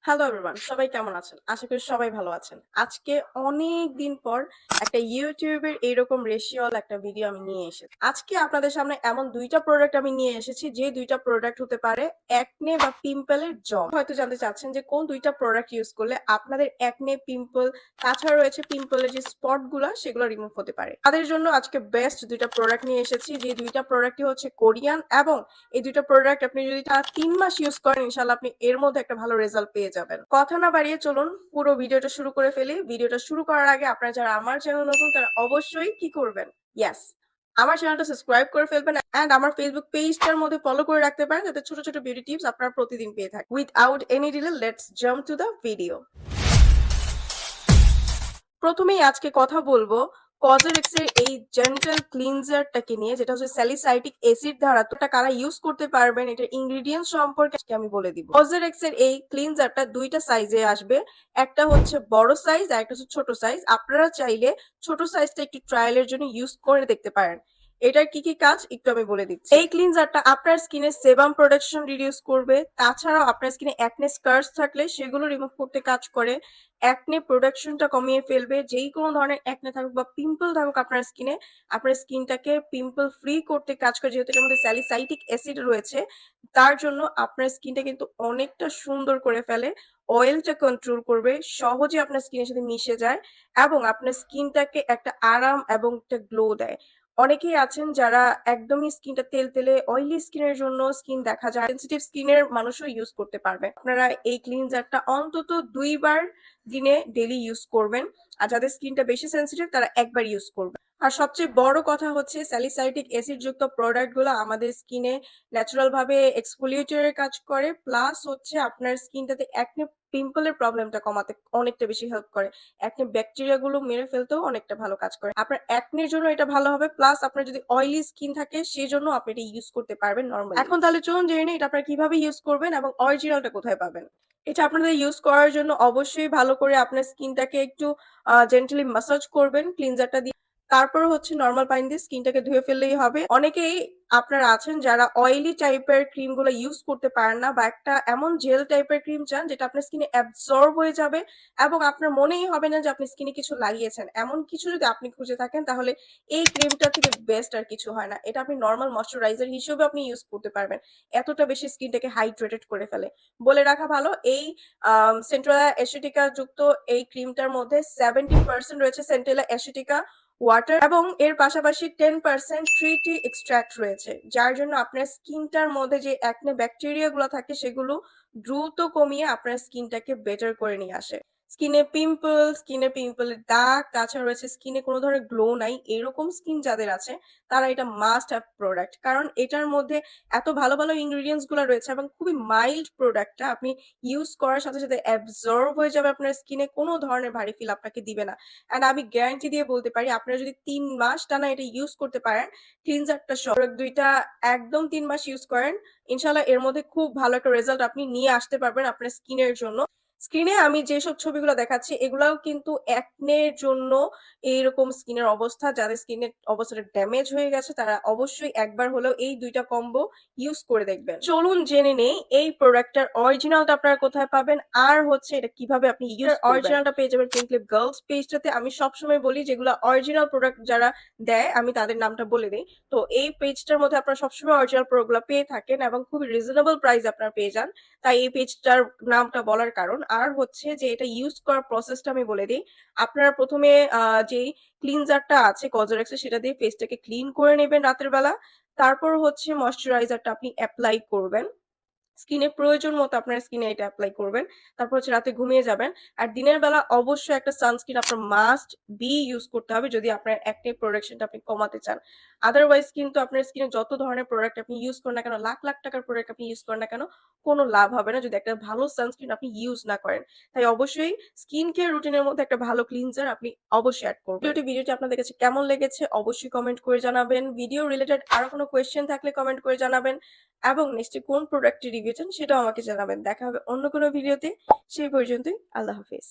Hello everyone, সবাই কেমন আছেন? আশা করি সবাই ভালো আছেন। আজকে অনেক দিন পর একটা ইউটিউবের এইরকম রেশিওয়ালা একটা ভিডিও আমি নিয়ে এসেছি। আজকে আপনাদের সামনে এমন ২ টা প্রোডাক্ট আমি নিয়ে এসেছি, যে ২ টা প্রোডাক্ট হতে পারে একনে বা পিম্পলের জম। হয়তো জানতে চাচ্ছেন যে কোন ২ টা প্রোডাক্ট ইউজ করলে আপনাদের একনে, পিম্পল তাছাড়া রয়েছে পিম্পলের যে স্পট গুলা সেগুলো রিমুভ হতে পারে। তাদের জন্য আজকে বেস্ট ২ টা প্রোডাক্ট নিয়ে এসেছি, যে ২ টা প্রোডাক্টই হচ্ছে কোরিয়ান এবং এই ২ টা প্রোডাক্ট আপনি যদি টানা ৩ মাস ইউজ করেন ইনশাআল্লাহ আপনি এর মধ্যে একটা ভালো রেজাল্ট পেয়ে যাবেন। কথা না বাড়িয়ে চলুন পুরো ভিডিওটা শুরু করে ফেলি। ভিডিওটা শুরু করার আগে আপনারা যারা আমার চ্যানেল নতুন তারা অবশ্যই কি করবেন? ইয়েস, আমার চ্যানেলটা সাবস্ক্রাইব করে ফেলবেন এন্ড আমার ফেসবুক পেজটার মধ্যে ফলো করে রাখতে পারেন, যাতে ছোট ছোট বিউটি টিপস আপনারা প্রতিদিন পেয়ে থাকেন। Without any delay let's jump to the video. প্রথমেই আজকে কথা বলবো কজেরিক্স এর এই জেন্টাল ক্লিনজারটাকে নিয়ে, যেটা হচ্ছে স্যালিসাইটিক অ্যাসিড দ্বারা তোটা কারা ইউজ করতে পারবেন এটার ইনগ্রেডিয়েন্টস সম্পর্কে আজকে আমি বলে দিব। কজেরিক্স এর এই ক্লিনজারটা দুইটা সাইজে আসবে, একটা হচ্ছে বড় সাইজ আর একটা হচ্ছে ছোট সাইজ। আপনারা চাইলে ছোট সাইজটা একটু ট্রায়ালের জন্য ইউজ করে দেখতে পারেন। এটার কি কি কাজ একটু আমি বলে দিচ্ছি। এই ক্লিনজারটা আপনার স্কিনে সেবাম প্রোডাকশন রিডিউস করবে, তাছাড়াও আপনার স্কিনে অ্যাকনে স্কার্স থাকলে সেগুলো রিমুভ করতে কাজ করে, অ্যাকনে প্রোডাকশনটা কমিয়ে ফেলবে। যেই কোনো ধরনের অ্যাকনে থাকুক বা পিম্পল থাকুক আপনার স্কিনে, আপনার স্কিনটাকে পিম্পল ফ্রি করতে কাজ করে। যেহেতু এটার মধ্যে স্যালিসাইটিক অ্যাসিড রয়েছে, তার জন্য আপনার স্কিনটা কিন্তু অনেকটা সুন্দর করে ফেলে। অয়েলটা কন্ট্রোল করবে, সহজে আপনার স্কিনের সাথে মিশে যায় এবং আপনার স্কিনটাকে একটা আরাম এবং একটা গ্লো দেয়। অনেকেই আছেন যারা একদমই স্কিনটা তেলতেলে অয়েলি স্কিনের জন্য স্কিন দেখা যায়, সেনসিটিভ স্কিনের মানুষও ইউজ করতে পারবে। আপনারা এই ক্লিনজারটা অন্তত ২ বার দিনে ডেইলি ইউজ করবেন, আর যাদের স্কিনটা বেশি সেনসিটিভ তারা একবার ইউজ করবেন। আর সবচেয়ে বড় কথা হচ্ছে স্যালিসাইটিক অ্যাসিড যুক্ত প্রোডাক্ট গুলো আমাদের স্কিনে ন্যাচারাল ভাবে এক্সফোলিয়েটরের কাজ করে, প্লাস হচ্ছে আপনার স্কিনটাতে একনে পিম্পলের প্রবলেমটা কমাতে অনেকটা বেশি হেল্প করে। একনে ব্যাকটেরিয়া গুলো মেরে ফেলতেও অনেকটা ভালো কাজ করে। আপনার একনের জন্য এটা ভালো হবে, প্লাস আপনার যদি অয়েলি স্কিন থাকে সেই জন্য আপনি এটা ইউজ করতে পারবেন নরমালি। এখন তাহলে চলুন জেনে নিই এটা আপনারা কিভাবে ইউজ করবেন এবং অরিজিনালটা কোথায় পাবেন। এটা আপনাদের ইউজ করার জন্য অবশ্যই ভালো করে আপনার স্কিনটাকে একটু জেন্টলি ম্যাসাজ করবেন ক্লিনজারটা দিয়ে। তারপর হচ্ছে নরমাল পানি দিয়ে স্কিনটাকে ধুয়ে ফেললেই হবে। অনেকেই আপনারা আছেন যারা অয়েলি টাইপের ক্রিম গুলো ইউজ করতে পারেন না, বা একটা এমন জেল টাইপের ক্রিম চান যেটা আপনার স্কিনে অ্যাবজর্ব হয়ে যাবে এবং আপনার মনেই হবে না যে আপনি স্কিনে কিছু লাগিয়েছেন। এমন কিছু যদি আপনি খুঁজে থাকেন তাহলে এই ক্রিমটা থেকে বেস্ট আর কিছু হয় না। এটা আপনি নরমাল ময়শ্চারাইজার হিসেবে আপনি ইউজ করতে পারবেন। এতটা বেশি স্কিনটাকে হাইড্রেটেড করে ফেলে। বলে রাখা ভালো, এই সেন্ট্রালা অ্যাসিটিকা যুক্ত এই ক্রিমটার মধ্যে 70% রয়েছে সেন্ট্রালা অ্যাসিটিকা ওয়াটার এবং এর পাশাপাশি 10% ট্রি টি এক্সট্রাক্ট রয়েছে, যার জন্য আপনার স্কিনটার মধ্যে যে একনে ব্যাকটেরিয়া গুলো থাকে সেগুলো দ্রুত কমিয়ে আপনার স্কিনটাকে বেটার করে নিয়ে আসে। স্কিনে পিম্পলের দাগ, তাছাড়া রয়েছে স্কিনে কোনো ধরনের গ্লো নাই এরকম স্কিন যাদের আছে তারা এটা মাস্ট হ্যাভ প্রোডাক্ট, কারণ এটার মধ্যে এত ভালো ভালো ইনগ্রেডিয়েন্টস গুলো রয়েছে এবং খুবই মাইল্ড প্রোডাক্টটা আপনি ইউজ করার সাথে সাথে অ্যাবজর্ব হয়ে যাবে আপনার স্কিনে, কোনো ধরনের ভারী ফিল আপনাকে দিবে না। এন্ড আমি গ্যারান্টি দিয়ে বলতে পারি আপনারা যদি ৩ মাস টানা এটা ইউজ করতে পারেন, ক্লিনজারটা সহ দুইটা একদম ৩ মাস ইউজ করেন, ইনশাআল্লাহ এর মধ্যে খুব ভালো একটা রেজাল্ট আপনি নিয়ে আসতে পারবেন আপনার স্কিনের জন্য। স্ক্রিনে আমি যেসব ছবিগুলো দেখাচ্ছি এগুলাও কিন্তু একনের জন্য এইরকম স্কিনের অবস্থা, যাদের স্কিনের অবস্থাটা ড্যামেজ হয়ে গেছে তারা অবশ্যই একবার হলেও এই ২ টা কম্বো ইউজ করে দেখবেন। চলুন জেনে নেই এই প্রোডাক্টটার অরিজিনালটা আপনারা কোথায় পাবেন আর হচ্ছে এটা কিভাবে আপনি ইউজ করবেন। অরিজিনালটা পেয়ে যাবেন পিঙ্কলিপ গার্লস পেজটাতে। আমি সবসময় বলি যেগুলো অরিজিনাল প্রোডাক্ট যারা দেয় আমি তাদের নামটা বলে দিই। তো এই পেজটার মধ্যে আপনারা সবসময় অরিজিনাল প্রোডাক্টগুলো পেয়ে থাকেন এবং খুবই রিজনেবল প্রাইস আপনারা পেয়ে যান, তাই এই পেজটার নামটা বলার কারণ। আর হচ্ছে যে এটা ইউজ করার প্রসেসটা আমি বলে দিই। আপনারা প্রথমে যেই ক্লিনজারটা আছে কজরেক্সের সেটা দিয়ে ফেসটাকে ক্লিন করে নেবেন রাতের বেলা। তারপর হচ্ছে ময়েশ্চারাইজারটা আপনি এপ্লাই করবেন। স্কিনে প্রয়োজন মতো আপনার স্কিনে এটা এপ্লাই করবেন। তারপর হচ্ছে রাতে ঘুমিয়ে যাবেন। আর দিনের বেলা অবশ্যই একটা সানস্ক্রিন আপনার মাস্ট বি ইউজ করতে হবে যদি আপনার একনে প্রোডাকশনটা আপনি কমাতে চান। আদারওয়াইজ কিন্তু আপনার স্কিনে যত ধরনের প্রোডাক্ট আপনি ইউজ করেন না কেন, লাখ লাখ টাকার প্রোডাক্ট আপনি ইউজ করেন না কেন, কোনো লাভ হবে না যদি একটা ভালো সানস্ক্রিন আপনি ইউজ না করেন। তাই অবশ্যই স্কিন কেয়ার রুটিনের মধ্যে একটা ভালো ক্লিনজার আপনি অবশ্যই এড করবেন। ভিডিওটি আপনাদের কাছে কেমন লেগেছে অবশ্যই কমেন্ট করে জানাবেন। ভিডিও রিলেটেড আরো কোনো কোয়েশ্চেন থাকলে কমেন্ট করে জানাবেন এবং নেক্সটে কোন প্রোডাক্টের রিভিউ চান সেটাও আমাকে জানাবেন। দেখা হবে অন্য কোনো ভিডিওতে। সেই পর্যন্তই আল্লাহ হাফেজ।